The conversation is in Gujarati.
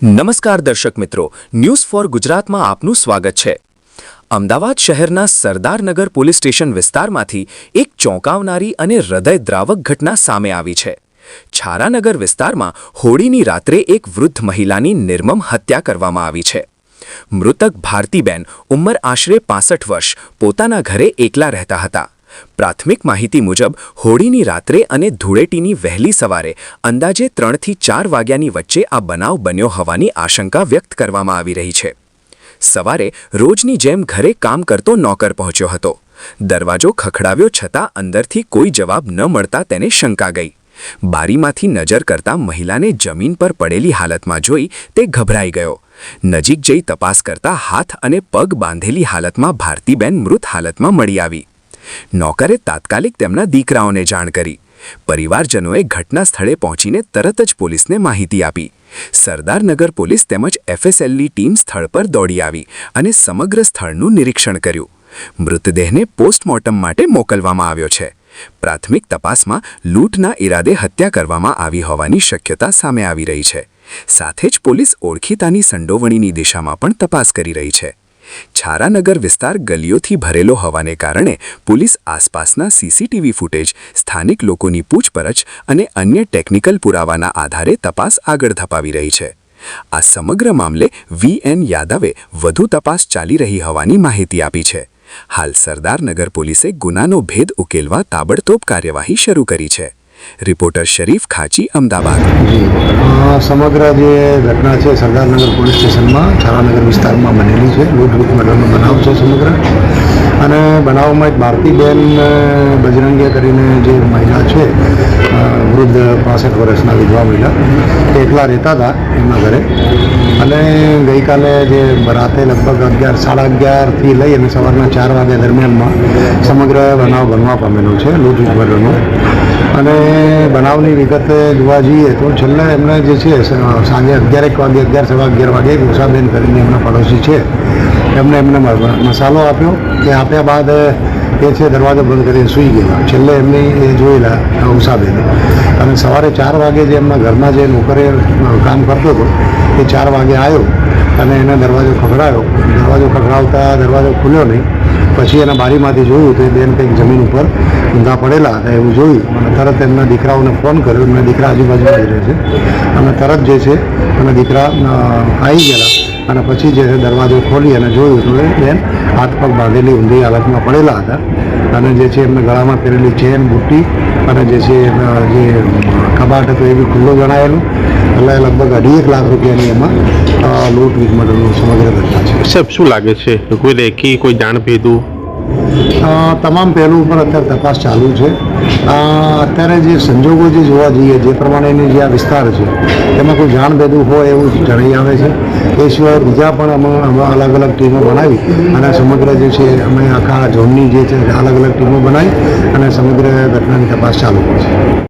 નમસ્કાર દર્શક મિત્રો, ન્યૂઝ ફોર ગુજરાતમાં આપનું સ્વાગત છે। અમદાવાદ શહેરના સરદારનગર પોલીસ સ્ટેશન વિસ્તારમાંથી એક ચોંકાવનારી અને હૃદયદ્રાવક ઘટના સામે આવી છે। છારાનગર વિસ્તારમાં હોળીની રાત્રે એક વૃદ્ધ મહિલાની નિર્મમ હત્યા કરવામાં આવી છે। મૃતક ભારતીબેન ઉંમર આશરે 65 વર્ષ પોતાના ઘરે એકલા રહેતા હતા। પ્રાથમિક માહિતી મુજબ હોળીની રાત્રે અને ધૂળેટીની વહેલી સવારે અંદાજે 3 થી 4 વાગ્યાની વચ્ચે આ બનાવ બન્યો હોવાની આશંકા વ્યક્ત કરવામાં આવી રહી છે। સવારે રોજની જેમ ઘરે કામ કરતો નોકર પહોંચ્યો હતો। દરવાજો ખખડાવ્યો છતાં અંદરથી કોઈ જવાબ ન મળતા તેને શંકા ગઈ। બારીમાંથી નજર કરતા મહિલાને જમીન પર પડેલી હાલતમાં જોઈ તે ગભરાઈ ગયો। નજીક જઈ તપાસ કરતા હાથ અને પગ બાંધેલી હાલતમાં ભારતીબેન મૃત હાલતમાં મળી આવી। નોકરે તાત્કાલિક તેમના દીકરાઓને જાણ કરી। પરિવારજનોએ ઘટના સ્થળે પહોંચીને તરત જ પોલીસને માહિતી આપી। સરદારનગર પોલીસ તેમજ એફએસએલની ટીમ સ્થળ પર દોડી આવી અને સમગ્ર સ્થળનું નિરીક્ષણ કર્યું। મૃતદેહને પોસ્ટમોર્ટમ માટે મોકલવામાં આવ્યો છે। પ્રાથમિક તપાસમાં લૂંટના ઈરાદે હત્યા કરવામાં આવી હોવાની શક્યતા સામે આવી રહી છે। સાથે જ પોલીસ ઓળખીતાની સંડોવણીની દિશામાં પણ તપાસ કરી રહી છે। છારાનગર વિસ્તાર ગલીઓથી ભરેલો હોવાને કારણે પોલીસ આસપાસના સીસીટીવી ફૂટેજ, સ્થાનિક લોકોની પૂછપરછ અને અન્ય ટેકનિકલ પુરાવાના આધારે તપાસ આગળ ધપાવી રહી છે। આ સમગ્ર મામલે વીએન યાદવે વધુ તપાસ ચાલી રહી હોવાની માહિતી આપી છે। હાલ સરદારનગર પોલીસે ગુનાનો ભેદ ઉકેલવા તાબડતોબ કાર્યવાહી શરૂ કરી છે। રિપોર્ટર શરીફ ખાચી, અમદાવાદ। સમગ્ર જે ઘટના છે સરદારનગર પોલીસ સ્ટેશનમાં છારાનગર વિસ્તારમાં બનેલી છે। લૂંટ મર્ડરનો બનાવ છે સમગ્ર। અને બનાવમાં એક ભારતીબેન બજરંગીયા કરીને જે મહિલા છે, વૃદ્ધ 65 વર્ષના વિધવા મહિલા, તે એકલા રહેતા હતા એમના ઘરે। અને ગઈકાલે જે રાતે લગભગ 11, સાડા 11થી લઈ અને સવારના 4 વાગ્યા દરમિયાનમાં સમગ્ર બનાવ બનવા પામેલો છે લૂંટ મર્ડરનો। અને બનાવની વિગતે જોવા જઈએ તો છેલ્લે એમને જે છે સાંજે 11 વાગે, 11, સવા 11 વાગે ઉષાબેન કરીને એમના પડોશી છે, એમને મસાલો આપ્યો। તે આપ્યા બાદ એ છે દરવાજો બંધ કરીને સૂઈ ગયેલા। છેલ્લે એમની એ જોયેલા ઉષાબેને। અને સવારે 4 વાગે જે એમના ઘરમાં જે નોકરે કામ કરતો હતો એ 4 વાગે આવ્યો અને એને દરવાજો ખખડાવ્યો। દરવાજો ખખડાવતા દરવાજો ખુલ્યો નહીં। પછી એના બારીમાંથી જોયું તો એ બેન કંઈક જમીન ઉપર ઊંધા પડેલા હતા એવું જોયું અને તરત એમના દીકરાઓને ફોન કર્યો। એમના દીકરા આજુબાજુમાં જ રહે છે અને તરત જે છે એમના દીકરા આવી ગયેલા અને પછી જે છે દરવાજો ખોલી અને જોયું તો એ બેન હાથ પગ બાંધેલી ઊંધી હાલતમાં પડેલા હતા। અને જે છે એમને ગળામાં પહેરેલી ચેન, બુટ્ટી અને જે છે જે કબાટ હતું એ બી ખુલ્લું જણાયેલું। એટલે લગભગ 2.5 લાખ રૂપિયાની એમાં લૂંટ મર્ડરનું સમગ્ર ઘટના છે। સાહેબ, શું લાગે છે કોઈ રેકી, કોઈ જાણ ભેદું? તમામ પહેલું ઉપર અત્યારે તપાસ ચાલુ છે। અત્યારે જે સંજોગો જે જોવા જઈએ, જે પ્રમાણેની જે આ વિસ્તાર છે તેમાં કોઈ જાણ ભેદું હોય એવું જણાઈ આવે છે। એ સિવાય બીજા પણ અમે અલગ અલગ ટીમો બનાવી અને સમગ્ર જે છે અમે આખા ઝોનની જે છે અલગ અલગ ટીમો બનાવી અને સમગ્ર ઘટનાની તપાસ ચાલુ છે।